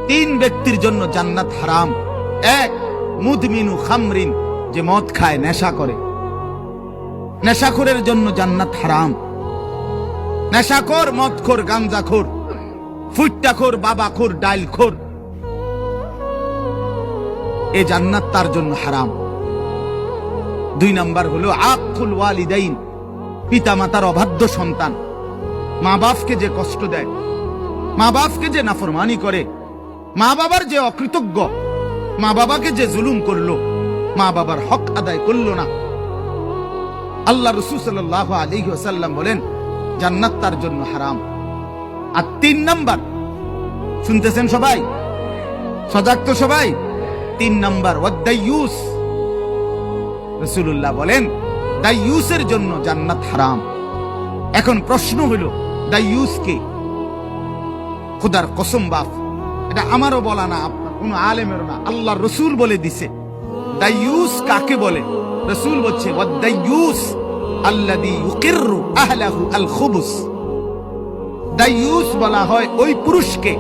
তিন ব্যক্তির জন্য জান্নাত হারাম। এক, মুদমিনু খামরিন, যে মদ খায়, নেশা করে, নেশাখোরের জন্য জান্নাত হারাম। নেশাখোর, মদখোর, গাঞ্জাখোর, ফুট্টাখোর, বাবাখোর, ডাইলখোর, এ জান্নাত তার জন্য হারাম। দুই নাম্বার হলো আকুল ওয়ালিদাইন, পিতা মাতার অবাধ্য সন্তান, মা বাপকে যে কষ্ট দেয়, মা বাপকে যে নাফরমানি করে, মা বাবার যে অকৃতজ্ঞ, মা বাবাকে যে জুলুম করলো, মা বাবার হক আদায় করলো না। আল্লাহ রাসূল সাল্লাল্লাহু আলাইহি ওয়াসাল্লাম বলেন জান্নাত তার জন্য হারাম। আর তিন নাম্বার, শুনতেছেন সবাই, সজাগ তো সবাই? তিন নাম্বার ওয়াদাইয়ুস, রাসূলুল্লাহ বলেন দাইয়ুসের জন্য জান্নাত হারাম। এখন প্রশ্ন হলো দাইয়ুস কে? খোদার কসম বাপ, এটা আমারও বলা না, আপনার কোন আলেমেরও না, আল্লাহর রাসূল বলে দিছে। দাইয়ুস কাকে বলে? রাসূল বলছে ওয়াদাইয়ুস আল্লাযী ইউকিররু আহলাহু আল খুবুস। দাইয়ুস বলা হয় ওই পুরুষকে